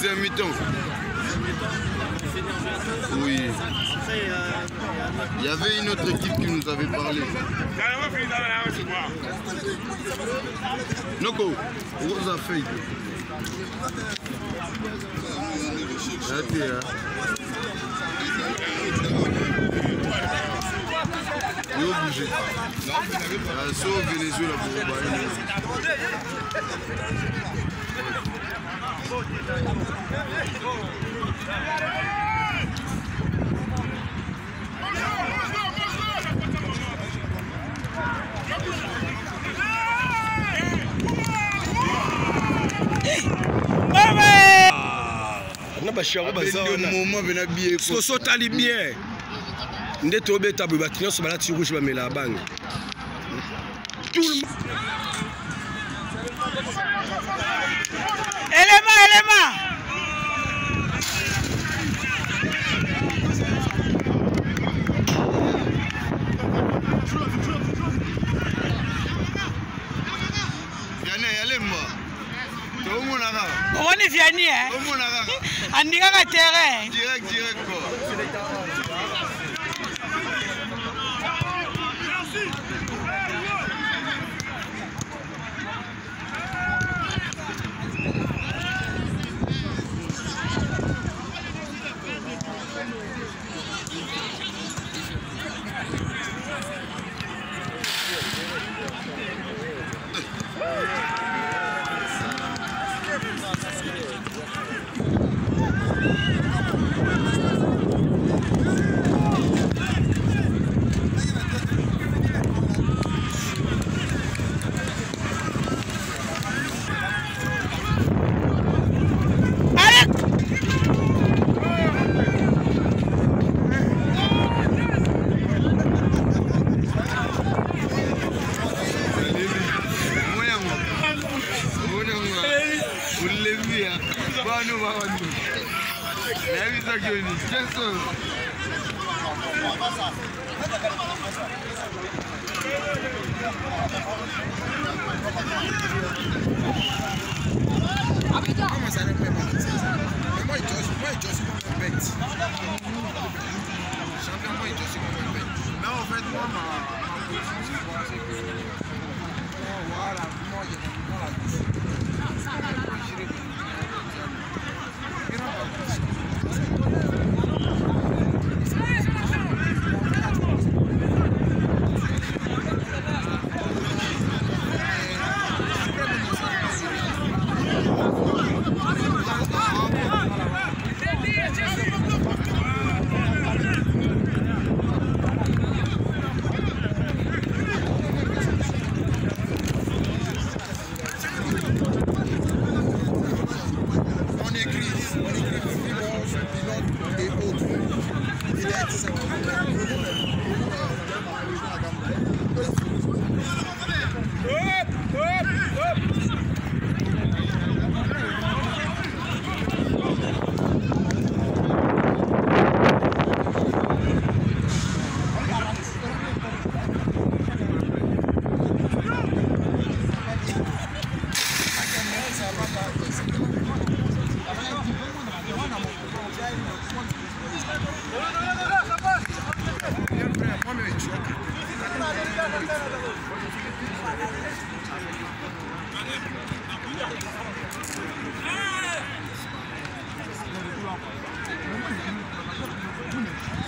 Deuxième mi-temps. Oui. Il y avait une autre équipe qui nous avait parlé. Noko, Rosa Fake. Il faut bouger. C'est au Venezuela pour sosotali bien nde tobeta boye bato nyonso balati rouge bamela bange elema on est Vianney, hein? On dit qu'à terrain. Direct quoi.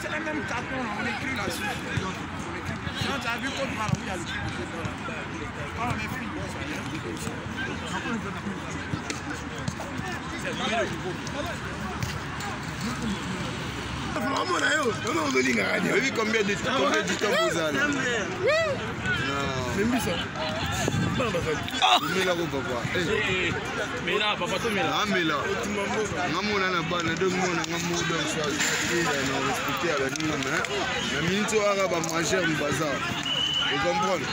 C'est la même carton, on écrit là-dessus. Quand tu as vu qu'on parle, il y a le quand on est fini, Vous avez vu combien de temps vous avez? même ça. Mais là, papa. Mais là, papa, tu mets là. Mais là, on a la banane de mon amour de ça. On respecte à la nuit, mais la minute où on va manger au bazar. Vous comprenez?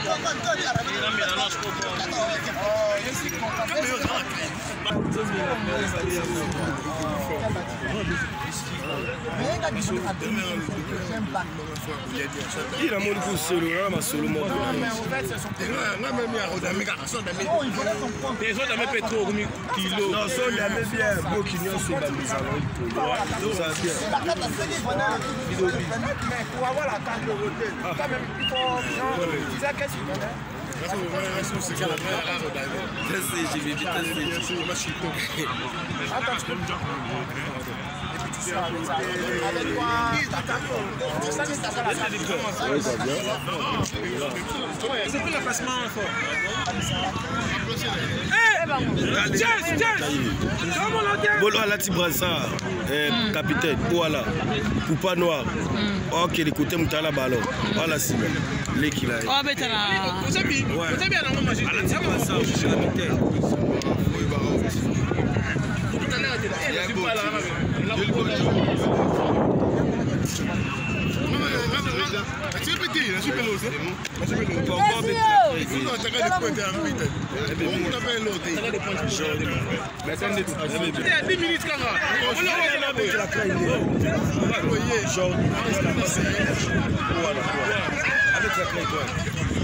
Il a mon coup solo, là, ma solo, mon coup. Non, ça, il y a même bien beau qui n'y a sur la mise à l'eau. Ça va bien. Mais pour avoir la carte de hôtel, quand même, il faut. Tu sais qu'est-ce qu'il y a? C'est plus le passement fort. Bolo à la Tibrassa, capitaine, voilà, Coupa Noir. Ok, écoutez, Moutala Ballon. Voilà, c'est l'équilibre. Oh, mais t'as la. Vous avez bien à la Tibrassa, je suis capitaine.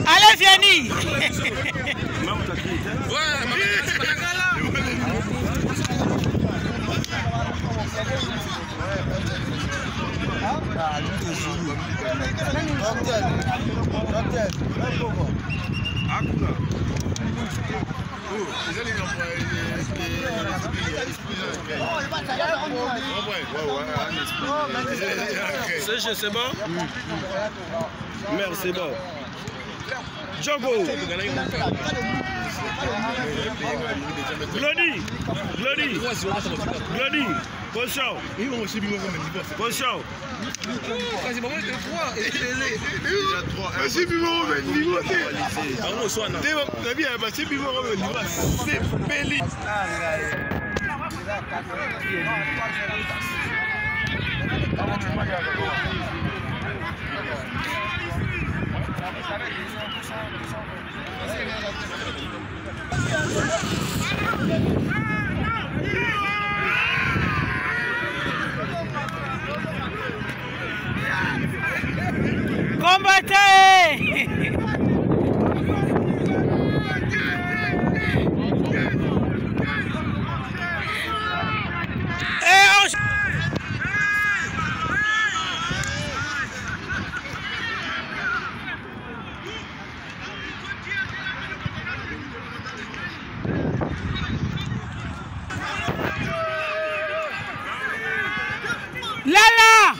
Allez, Vianney. C'est bon? Merde, c'est bon. Django. Glody. Position. Position. Combattez! Lala!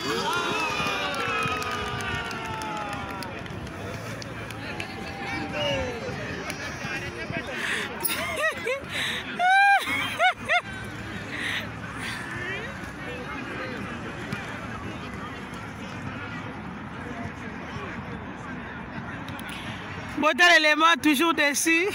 Bon, dans l'élément, toujours dessus.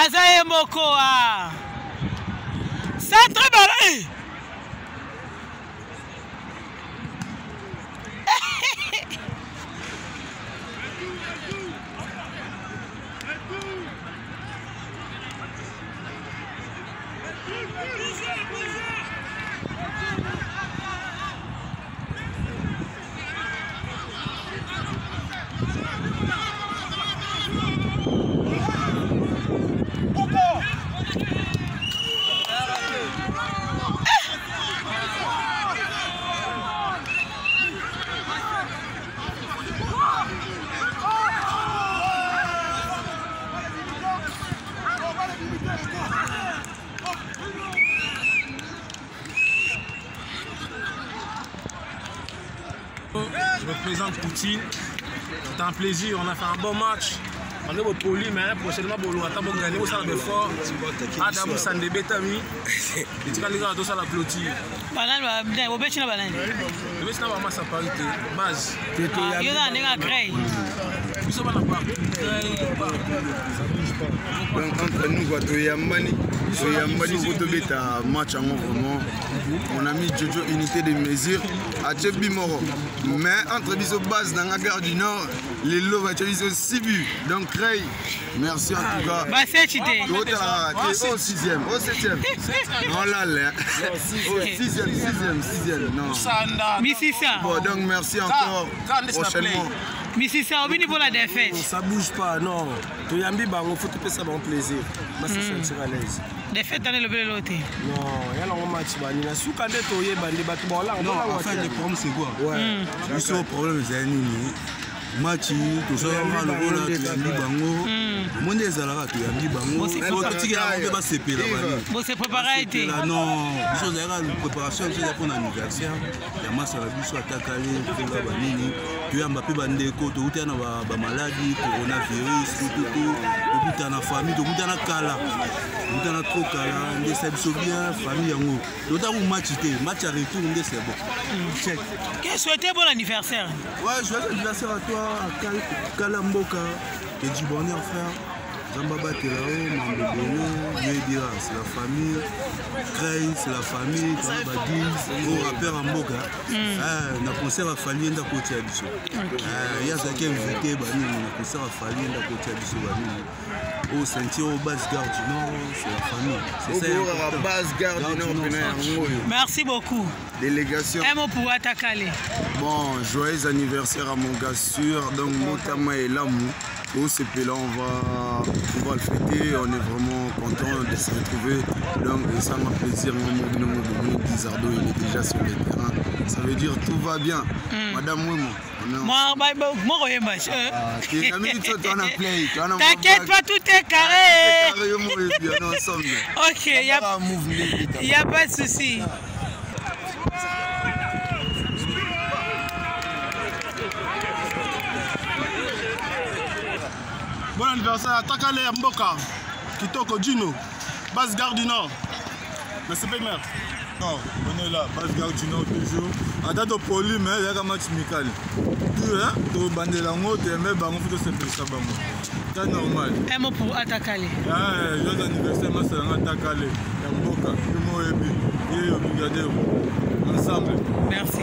aza ye moko a centre ballon. Je représente Poutine. C'était un plaisir, on a fait un bon match. On est poli, mais prochainement, on va gagner, on va fort. Adam Sandé Betami. Et tu vas aller dans la clôture. Banane, vous avez une banane. Le mec n'a pas masse à parité. Base. Il y a un grey. Nous sommes à la part. Donc entre nous, Toyambani, un match en vraiment. On a mis Jojo unité de mesure à Tchébimoro. Mais entre les bases dans la gare du Nord, les lots vont être 6 buts. Donc Ray, merci en tout cas. Bah c'est cheaté. Au 6e, au 7e. Non là, au 6e. Non. Mississa. Bon donc merci encore. Prochainement. Mississa, au niveau de la défaite. Ça bouge pas, non. Toyambi, il faut que ça bon plaisir. Je me sentir à l'aise. Défaite dans le véloté. Non, il y a un match. Il y a un soukané toyé, il y a non, en fait, le problème c'est quoi? Ouais. Le problème c'est un match, tout ça, on va le rôle, tu as mis bango. Le monde est à la rate, tu as mis bango. Tu as CP là. Vous se préparez à non, les choses à la préparation, c'est pour l'anniversaire. Il y a masse à la bouche, à Takali, tu as Mbappé Bandeko, tu as une maladie, coronavirus, tout, tu as une famille, tu as une kala. Tu as trop kala, tu as bien, famille en haut. Tu as un match à retour, c'est bon. Check. Qu'est-ce que souhaitez bon anniversaire? Ouais, joyeux anniversaire à toi, à Kalamboka, et du bonheur frère. Zambaba Telao, Mambébélé, Yedira, c'est la famille. Cray, c'est la famille. Badis, au rappeur en Mboka. On a concert à Fali, on a côté à Bissot. Il y a ce qui est invité, on a concert à Fali, on a côté à Bissot. Au Sentier, au Basse Gare du Nord, c'est la famille. C'est ça. Au Basse Gare du Nord, merci beaucoup. Délégation. Un mot pour Atakale. Bon, joyeux anniversaire à mon gars sûr. Donc, Motama et Lamou. Au CP là, on va le fêter. On est vraiment content de se retrouver. Donc, ça m'a plaisir. Guizardo, il est déjà sur le terrain. Ça veut dire tout va bien. Madame Wemo. T'inquiète pas, tout est carré. Ok, il n'y a pas de souci. Bon anniversaire à Takale Mboka, Kitoko Djino, Basse Gare du Nord. Merci Paymer. Non, on est là, Basse Gare du Nord toujours. À date au poli, mais il y a un match amical. Tu es bandé la moto, tu es même bango, il faut se faire ça bango. C'est normal. Un mot pour Atakale. Joyeux anniversaire, moi c'est Atakale, Mboka, le mot est bien. Ensemble. Merci.